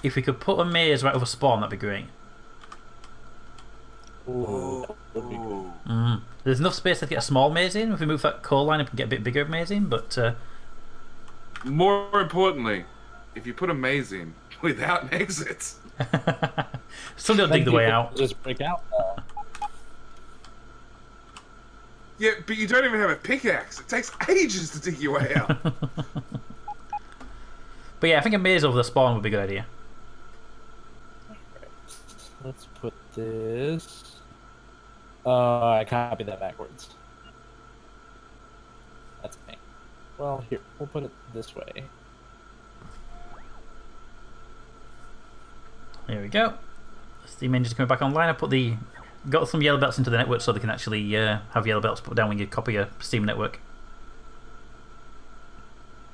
if we could put a maze right over spawn, that'd be great. Ooh, that would be good. There's enough space to get a small maze in. If we move that coal line up and get a bit bigger maze in, but more importantly, if you put a maze in without an exit, somebody will dig the way out. Just break out. Yeah, but you don't even have a pickaxe. It takes ages to dig your way out. But yeah, I think a maze over the spawn would be a good idea. Alright, let's put this. I copied that backwards. That's me. Well, here, we'll put it this way. There we go. Steam engine's coming back online. I got some yellow belts into the network so they can actually have yellow belts put down when you copy your Steam network.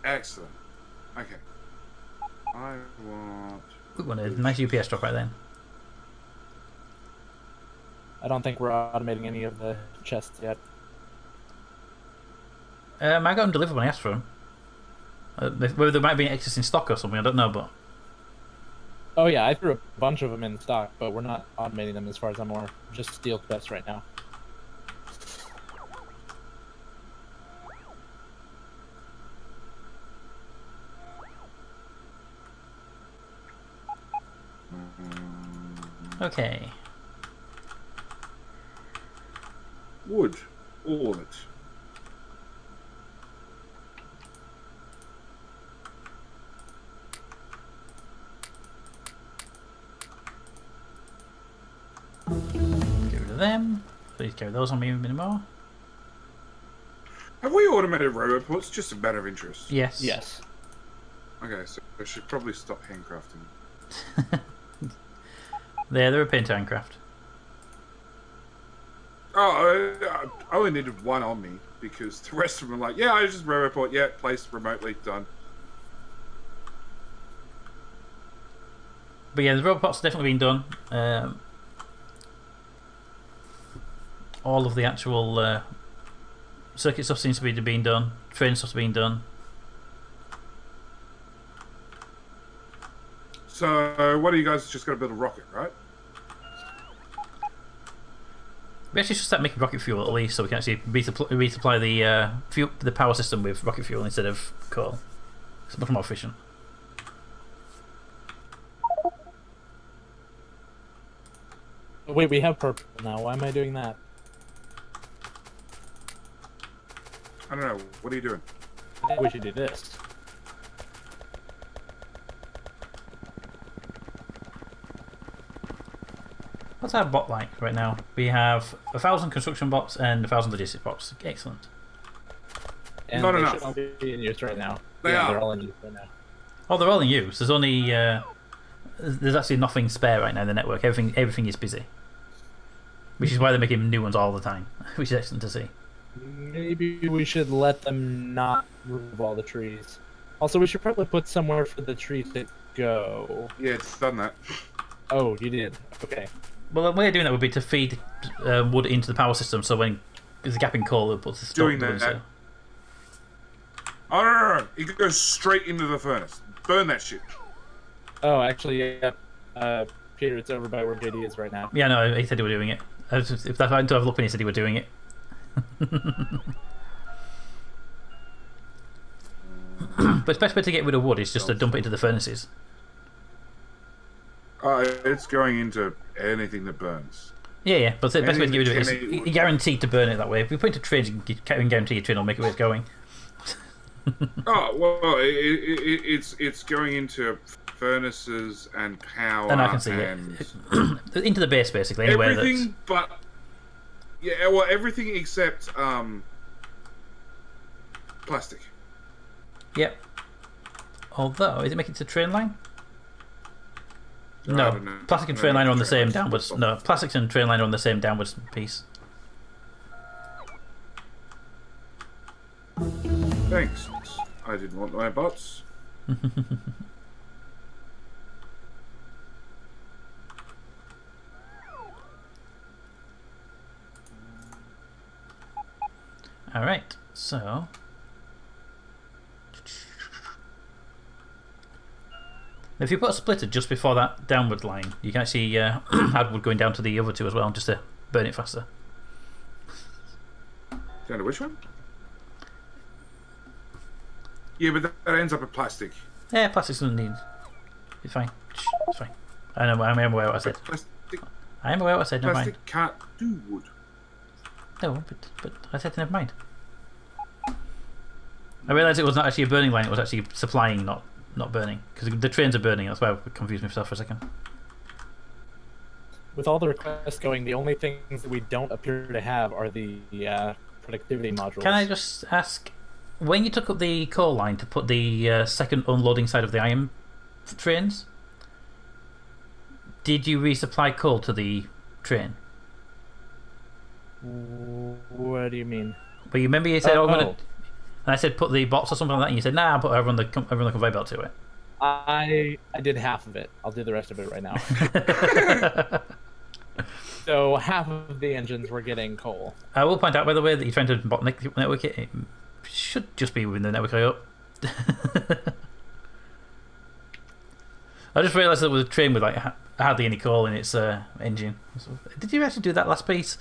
Excellent. Okay. I want... Good one, a nice UPS drop right then. I don't think we're automating any of the chests yet. I got them delivered when I asked for them. Whether there might be excess in stock or something, I don't know, but... Oh yeah, I threw a bunch of them in stock, but we're not automating them as far as I'm aware. Just steel chests right now. Okay. Wood. All of it. Get rid of them. Please carry those on me anymore. Have we automated roboports? Just a matter of interest. Yes. Yes. Okay, so I should probably stop handcrafting. They're a painter handcraft. Oh, I only needed one on me because the rest of them are like, yeah, I just roboport, yeah, placed remotely, done. But yeah, the robots have definitely been done. All of the actual circuit stuff seems to be being done. Train stuff's being done. So, what do you guys just got to build a rocket, right? We actually should start making rocket fuel at least, so we can actually resupply the power system with rocket fuel instead of coal. It's much more efficient. Wait, we have purple now. Why am I doing that? I don't know. What are you doing? I think we should do this. What's our bot like right now? We have 1,000 construction bots and 1,000 logistics bots. Excellent. And Not they enough. should all be in use right now. They are. They're all in use right now. Oh, they're all in use. There's only there's actually nothing spare right now in the network. Everything is busy, which is why they're making new ones all the time, which is excellent to see. Maybe we should let them not remove all the trees. Also, we should probably put somewhere for the trees to go. Yeah, it's done that. Oh, you did. Okay. Well, the way of doing that would be to feed wood into the power system, so when there's a gap in coal, it puts the Doing that. Oh, no. It goes straight into the furnace. Burn that shit. Oh, actually, yeah. Peter, it's over by where JD is right now. Yeah, no, he said they were doing it. If I had to have a look when he said he were doing it. But the best way to get rid of wood is just to dump it into the furnaces. It's going into anything that burns. Yeah, but the best way to get rid of it is you're guaranteed to burn it that way. If we put it into trains, you can guarantee your train will make it where it's going. Oh, well, it's going into furnaces and power. And I can see it. Into the base, basically. Anywhere everything but... Yeah, well, everything except plastic. Yep. Although, is it making it to train line? I No, don't know. plastic and train line are on the same downwards. No, plastics and train line are on the same downwards piece. Thanks. I didn't want my bots. Alright, so... If you put a splitter just before that downward line, you can actually add wood going down to the other two as well, just to burn it faster. Down to which one? Yeah, but that ends up in plastic. Yeah, plastic's doesn't need. It's fine. Shh, it's fine. I am aware of what I said. I am aware of what I said. Never mind. Plastic can't do wood. No, but I said never mind. I realised it was not actually a burning line; it was actually supplying, not burning. Because the trains are burning. That's why I confused myself for a second. With all the requests going, the only things that we don't appear to have are the productivity modules. Can I just ask, when you took up the coal line to put the second unloading side of the iron trains, did you resupply coal to the train? What do you mean? Well, you remember you said, "Oh, I'm gonna," and I said, "Put the box or something like that," and you said, "Nah, I'll put over on the conveyor belt to it." I did half of it. I'll do the rest of it right now. So half of the engines were getting coal. I will point out, by the way, that you're trying to network it. It should just be within the network I up. I just realised that with a train with like hardly any coal in its engine. Did you actually do that last piece?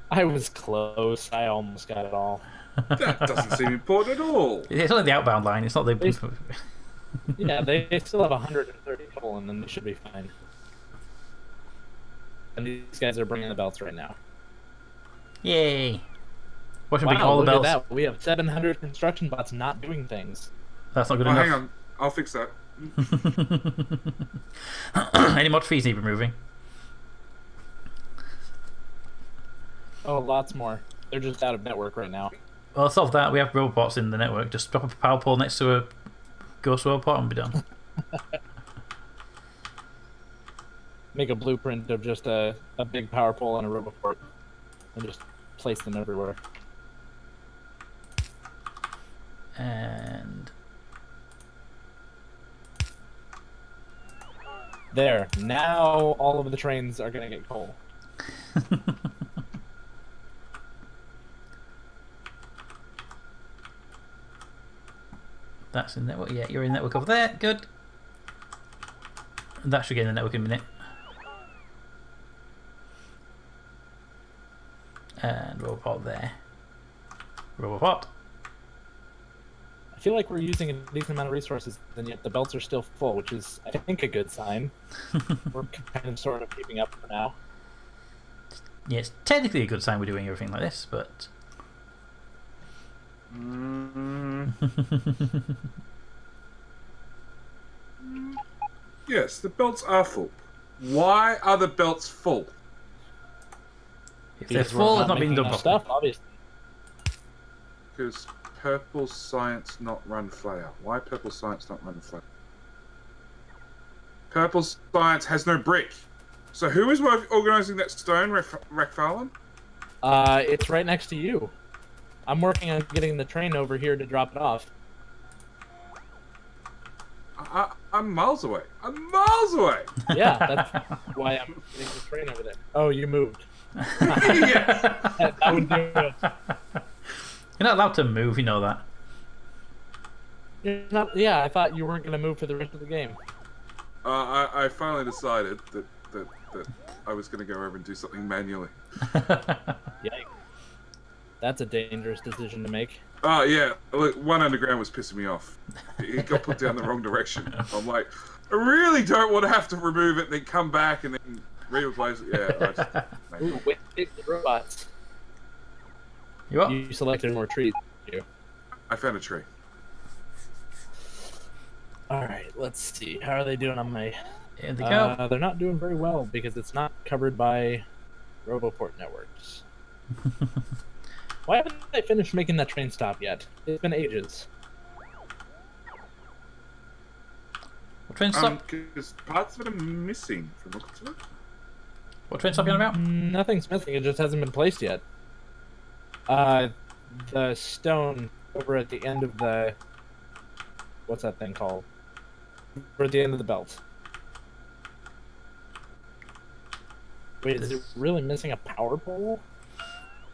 I was close. I almost got it all. That doesn't seem important at all. It's only the outbound line. It's not the. Yeah, they still have 130 coal, and then they should be fine. And these guys are bringing the belts right now. Yay! Watch them Wow, bring all the look at belts. that. We have 700 construction bots not doing things. That's not good Oh, enough. hang on. I'll fix that. Any mod fees need removing? Oh, lots more. They're just out of network right now. Well, solve that. We have robots in the network. Just drop a power pole next to a ghost robot and be done. Make a blueprint of just a big power pole and a roboport, and just place them everywhere. And There. Now all of the trains are going to get coal. that's in network. Yeah, you're in network over there. Good. That should get in the network in a minute. And robot there. Robot. I feel like we're using a decent amount of resources, and yet the belts are still full, which is, I think, a good sign. We're kind of sort of keeping up for now. Yeah, it's technically a good sign we're doing everything like this, but. Yes, the belts are full. Why are the belts full? If they're Because we're full, it's not being making done enough properly. stuff, obviously. Because purple science not run flat out. Why purple science not run flat? Purple science has no brick. So who is organising that stone, Rackfarlane? It's right next to you. I'm working on getting the train over here to drop it off. I'm miles away. I'm miles away. Yeah, that's why I'm getting the train over there. Oh, you moved. Yes. That would do it. You're not allowed to move, you know that. You're not, yeah, I thought you weren't going to move for the rest of the game. I finally decided that I was going to go over and do something manually. Yikes. That's a dangerous decision to make. Oh, yeah. Look, one underground was pissing me off. It got put down the wrong direction. I'm like, I really don't want to have to remove it and then come back and then re-replace it. Yeah. Ooh, wait, the robots. You what? You selected more trees. I found a tree. Alright, let's see. How are they doing on my... Here they go. They're not doing very well because it's not covered by Roboport networks. Why haven't they finished making that train stop yet? It's been ages. What train stop? Because parts of it are missing from the looks of it. What train stop you on about? Nothing's missing, it just hasn't been placed yet. The stone over at the end of the... What's that thing called? Over at the end of the belt. Wait, is it really missing a power pole?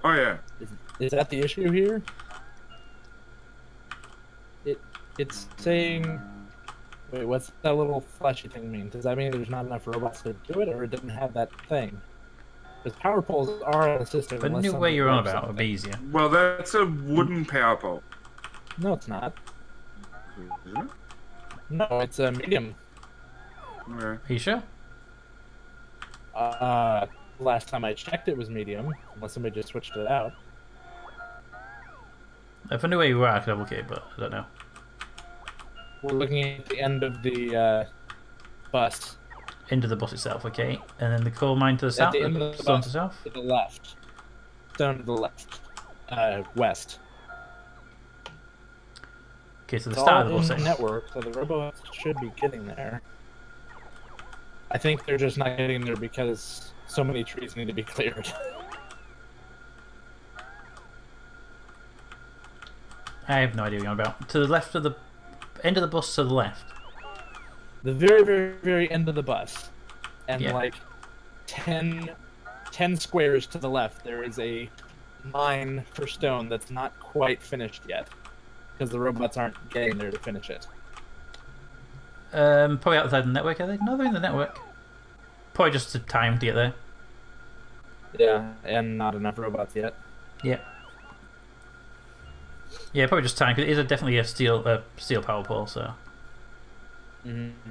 Oh, yeah. Is that the issue here? It's saying. Wait, what's that little flashy thing mean? Does that mean there's not enough robots to do it, or it doesn't have that thing? Because power poles are on the system. But the new way you're on about would be easier. Well, that's a wooden power pole. No, it's not. Isn't it? No, it's a medium. Okay. Are you sure? Last time I checked, it was medium. Unless somebody just switched it out. If I knew where you were, I could have looked at it, but I don't know. We're looking at the end of the bus. Into the bus itself, okay. And then the coal mine to the south? At the end of the stone bus, to south? to the left. Stone to the left. West. Okay, so the It's start all of the bus. in the network, so the robots should be getting there. I think they're just not getting there because so many trees need to be cleared. I have no idea what you're on about. To the left of the end of the bus, to the left. The very, very, very end of the bus. And Yeah. like 10 squares to the left, there is a mine for stone that's not quite finished yet. Because the robots aren't getting there to finish it. Probably outside the network, are they? No, they're in the network. Probably just time to get there. Yeah, and not enough robots yet. Yeah. Yeah, probably just time, because it is definitely a steel power pole, so. Mm-hmm.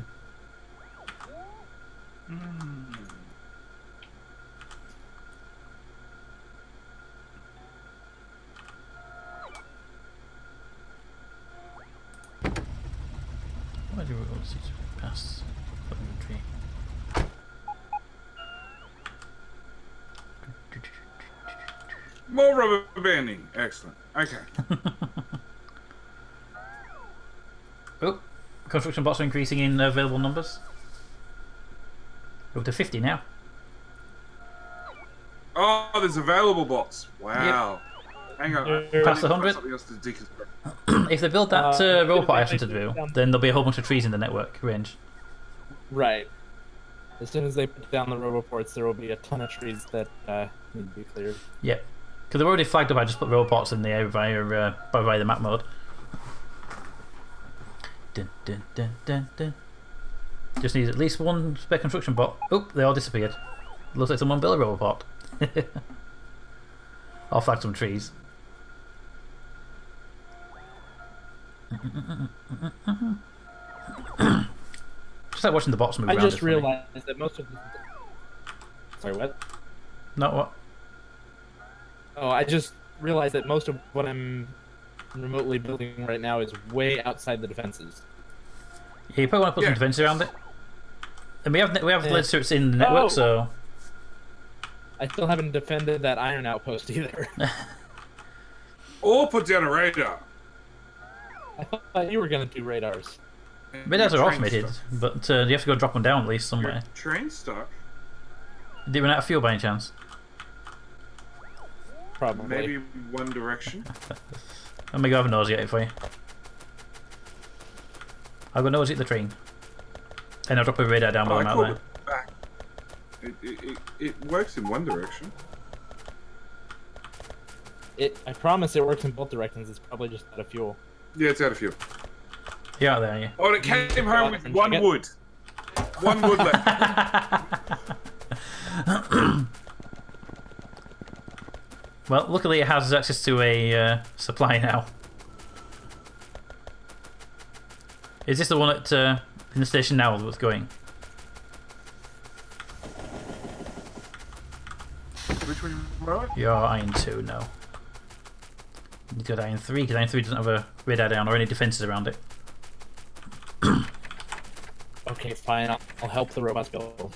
Why do we all see to pass the tree? More rubber banding. Excellent. Okay. Oh, construction bots are increasing in available numbers. Up to 50 now. Oh, there's available bots. Wow. Hang on. Past 100? Something else to deconstruct. If they build that robot I asked them to do, then there'll be a whole bunch of trees in the network range. Right. As soon as they put down the roboports, there will be a ton of trees that need to be cleared. Yep. Because they've already flagged up, I just put robots in the air via the map mode. Dun, dun, dun, dun, dun. Just needs at least one spare construction bot. Oop, they all disappeared. Looks like someone built a robot. I'll flag some trees. Just like watching the bots move I around. just it's funny. realized that most of the... Sorry, what? Not what? Oh, I just realized that most of what I'm remotely building right now is way outside the defenses. Yeah, you probably want to put some defense around it. And we have lead strips in the network, so I still haven't defended that iron outpost either. Or put down a radar. I thought you were gonna do radars. radars are Train automated, stuck. but you have to go drop them down at least somewhere. Your train stuck. Did they run out of fuel by any chance? Probably. Maybe one direction. Let me go have a nosy at it for you. I'll go nosy at the train. And I'll drop a radar down while I'm out called there. it back. It works in one direction. I promise it works in both directions. It's probably just out of fuel. Yeah, it's out of fuel. You're out there, yeah. Oh, and it came home with one wood. One wood left. Well, luckily it has access to a supply now. Is this the one at in the station now that's going? Which one were it? You're Iron 2, no. You got Iron 3, because Iron 3 doesn't have a radar down or any defences around it. Okay, fine. I'll help the robots build.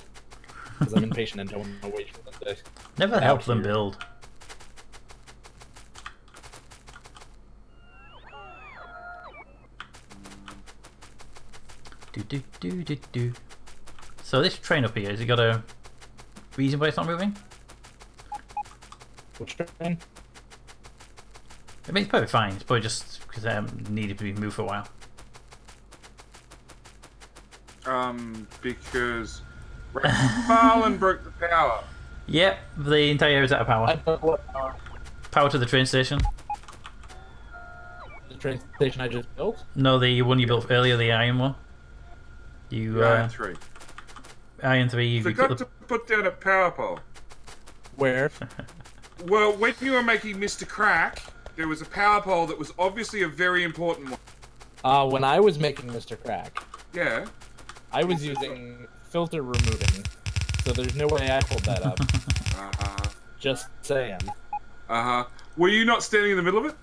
Because I'm impatient and don't want to wait for them to... Never help them build. Do. So this train up here, has it got a reason why it's not moving? Which train? I mean, it's probably fine. It's probably just because it needed to be moved for a while. Because Farland broke the power. Yep, the entire area is out of I power. don't know what power. Power to the train station. The train station I just built? No, the one you built earlier, the iron one. You Iron 3. Iron 3. You Forgot to put down a power pole. Where? Well, when you were making Mr. Crack, there was a power pole that was obviously a very important one. When I was making Mr. Crack, Yeah. I was using filter removing, so there's no way I pulled that up. Just saying. Were you not standing in the middle of it?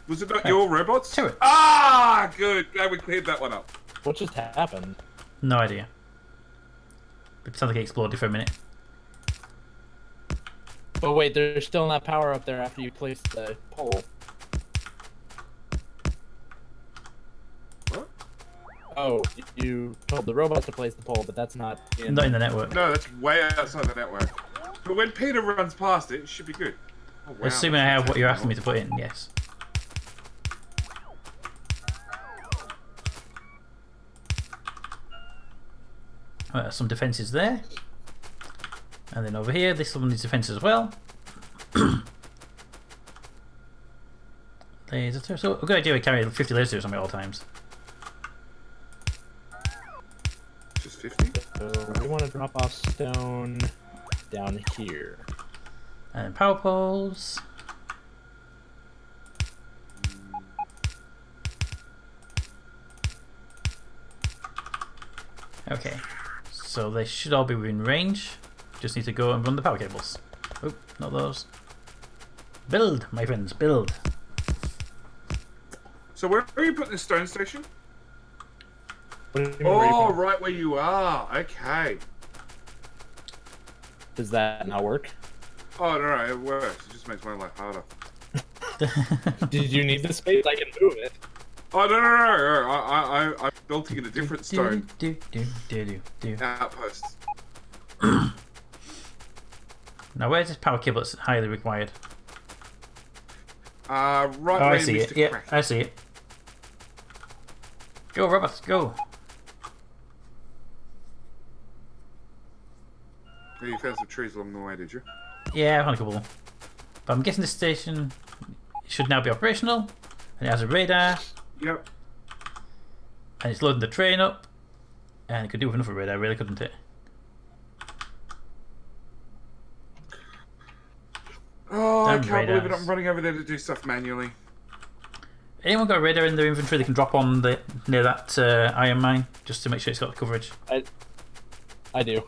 Was it not your robots? Sure. Ah, good. Glad we cleared that one up. What just happened? No idea. It sounds like it exploded for a minute. But wait, there's still not power up there after you place the pole. What? Oh, you told the robot to place the pole, but that's not in... Not in the network. No, that's way outside the network. But when Peter runs past it, it should be good. Oh, wow. Assuming I have what you're asking me to put in, yes. Some defences there. And then over here, this one needs defences as well. So a good idea we carry 50 lasers on me at all times. Just 50? So we want to drop off stone down here. And then power poles. Okay, so they should all be within range. Just need to go and run the power cables. Oh, not those. Build, my friends, build. So where are you putting the stone station? What do you mean, where you Oh, put- right where you are. Okay. Does that not work? Oh, no, it works. It just makes my life harder. Did you need the space? I can move it. Oh, no. I'm building in a different stone outpost. Now, where's this power cable that's highly required? Right Oh, where I see Mr. it. Yeah, Crack. I see it. Go, robots, go! Oh, you found some trees along the way, did you? Yeah, I found a couple. But I'm guessing this station should now be operational. And it has a radar. Yep. And it's loading the train up. And it could do with another radar, really, couldn't it? Oh, I Damn can't believe it. radars. I'm running over there to do stuff manually. Anyone got a radar in their inventory they can drop on the near that iron mine? Just to make sure it's got coverage. I do.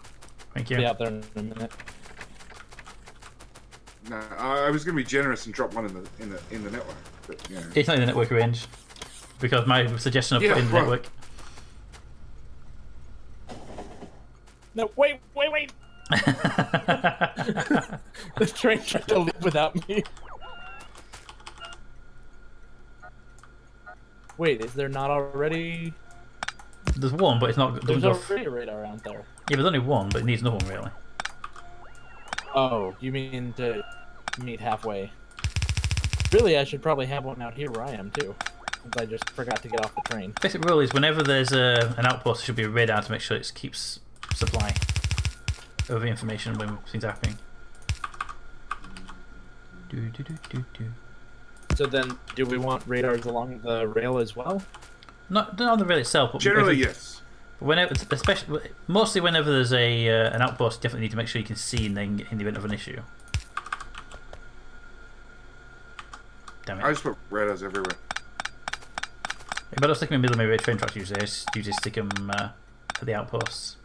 Thank you. Be out there in a minute. No, I was going to be generous and drop one in the network, but you know. It's not in the network range. Because my suggestion of putting in the right. network. No, wait! The train tried to leave without me. Wait, is there not already... There's one, but it's not. There's Doesn't go. already a radar out there. Yeah, there's only one, but it needs another one, really. Oh, you mean to meet halfway? Really, I should probably have one out here where I am, too. Since I just forgot to get off the train. Basic rule is whenever there's an outpost, there should be a radar to make sure it keeps supply of information when things are happening. So then, do we want radars along the rail as well? Not on the rail itself, but Generally, yes. whenever, especially mostly whenever there's an outpost, you definitely need to make sure you can see in the event of an issue. Damn it! I just put radars everywhere. But I don't stick them in the middle of maybe train tracks usually. I just usually stick them at the outposts.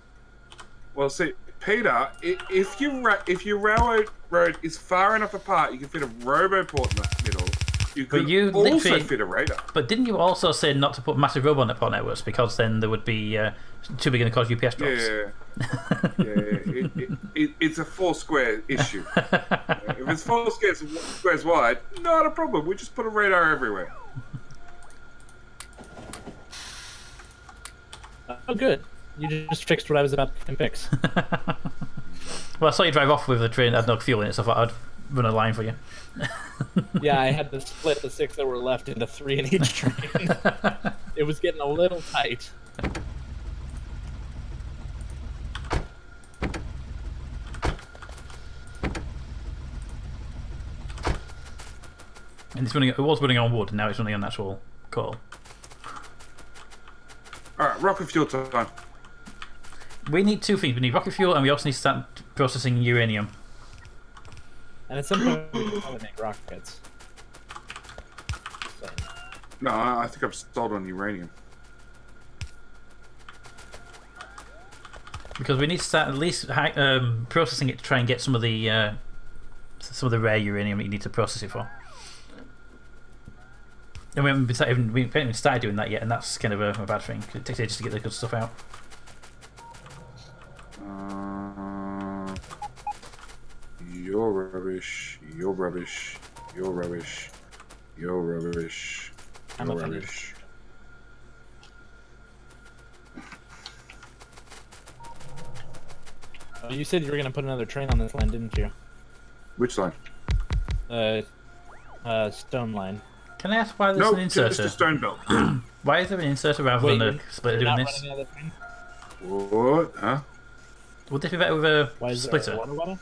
Well, see, Peter, if your railroad road is far enough apart, you can fit a roboport in the middle. You could you also literally- fit a radar. But didn't you also say not to put massive robot networks because then there would be too big going to cause UPS drops? It's a 4 square issue. If it's 4 squares wide, not a problem. We just put a radar everywhere. Oh, good. You just fixed what I was about to fix. Well, I saw you drive off with the train that had no fuel in it, so I thought I'd run a line for you. Yeah, I had to split the 6 that were left into 3 in each train. It was getting a little tight. And it was running on wood, and now it's running on actual call. Alright, rocket fuel time. We need two things. We need rocket fuel, and we also need to start processing uranium. And at some point, we can probably make rockets. So, No, I think I'm sold on uranium. Because we need to start at least processing it to try and get some of the rare uranium that you need to process it for. And we haven't even started doing that yet, and that's kind of a bad thing. It takes ages to get the good stuff out. You're rubbish. You're rubbish. You're rubbish. You're rubbish. I'm You're offended. rubbish. Oh, you said you were gonna put another train on this line, didn't you? Which line? Stone line. Can I ask why there's an Just a inserter? stone belt. Why is there an inserter rather than a splitter you're doing not this? running another train? What? Huh? Would this be better with a Why is splitter? there a water?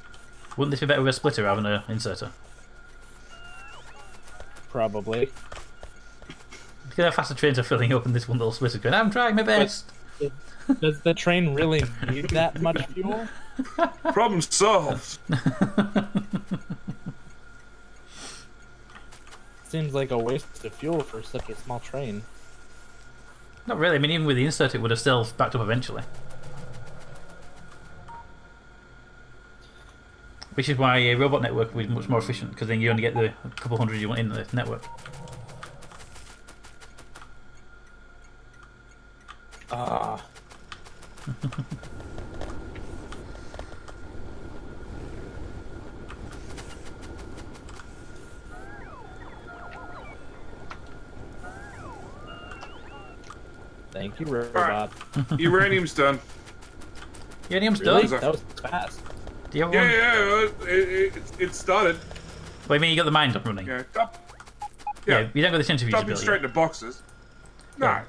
Wouldn't this be better with a splitter rather than an inserter? Probably. Look at how fast the trains are filling up in this one little splitter going, I'm trying my best! Does the train really need that much fuel? Problem solved. Seems like a waste of fuel for such a small train. Not really, I mean even with the insert it would have still backed up eventually. Which is why a robot network would be much more efficient, because then you only get the couple hundred you want in the network. Ah. Thank you, robot. Uranium's done. Uranium's Really? done? That was fast. Do you have Yeah, one? it started. Well, I mean you got the mine up running? Yeah, Yeah, you don't got the centrifuges dumping built straight yet. into boxes. No. Yeah.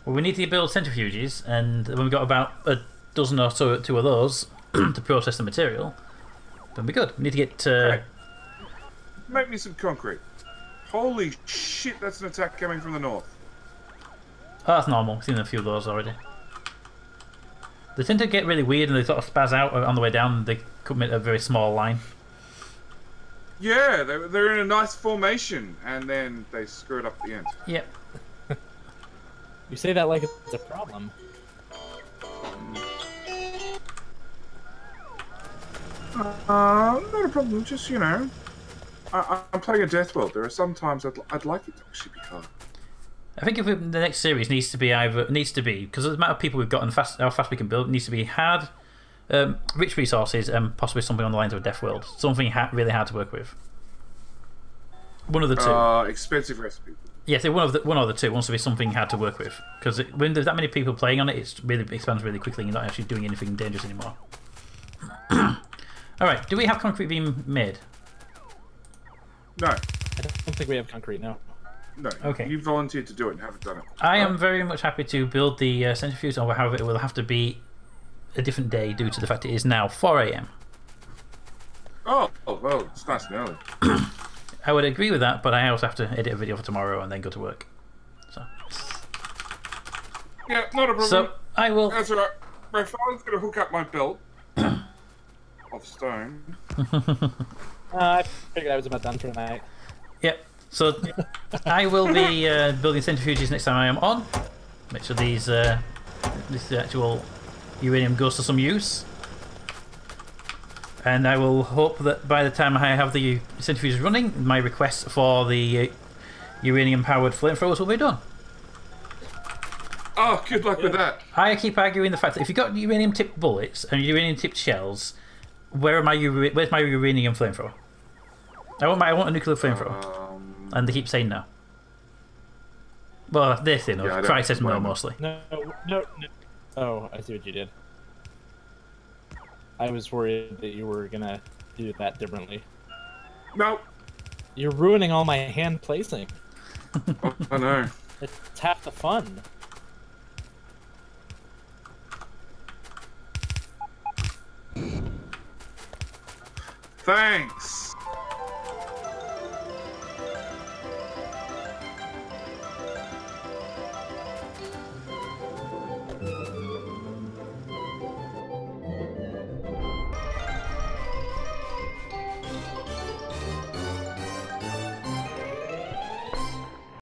Well, we need to build centrifuges, and when we've got about a dozen or so, two of those to process the material, then we're good. We need to get. Hey, make me some concrete. Holy shit, that's an attack coming from the north. Oh, that's normal. We've seen a few of those already. They tend to get really weird and they sort of spaz out on the way down. They commit a very small line. Yeah, they're in a nice formation, and then they screw it up at the end. Yep. You say that like it's a problem. Not a problem, just, you know. I'm playing a death world. There are some times I'd like it to actually be hard. I think if the next series needs to be because of the amount of people we've got and how fast we can build, it needs to be hard, rich resources, and possibly something on the lines of a death world. Something really hard to work with. One of the two. Expensive recipe. Yes, one of the two wants to be something hard to work with, because when there's that many people playing on it, it expands really quickly, and you're not actually doing anything dangerous anymore. All right, do we have concrete being made? No, I don't think we have concrete now. no. Okay. You volunteered to do it and haven't done it. I am very much happy to build the centrifuge, or however it will have to be a different day due to the fact it is now 4 AM. Oh, well, it's nice and early. I would agree with that, but I also have to edit a video for tomorrow and then go to work. So, Yeah, not a problem. so I will. That's alright. My father's going to hook up my belt of stone. I figured I was about done for the night. Yep. So I will be building centrifuges next time I am on. Make sure this actual uranium goes to some use. And I will hope that by the time I have the centrifuges running, my request for the uranium-powered flamethrowers will be done. Oh, good luck with that. I keep arguing the fact that if you've got uranium-tipped bullets and uranium-tipped shells, where's my uranium flamethrower? I want a nuclear flamethrower. And they keep saying no. Well, they say no. Yeah, Cry says no mostly. No. Oh, I see what you did. I was worried that you were gonna do that differently. No. You're ruining all my hand placing. Oh, I know. It's half the fun. Thanks.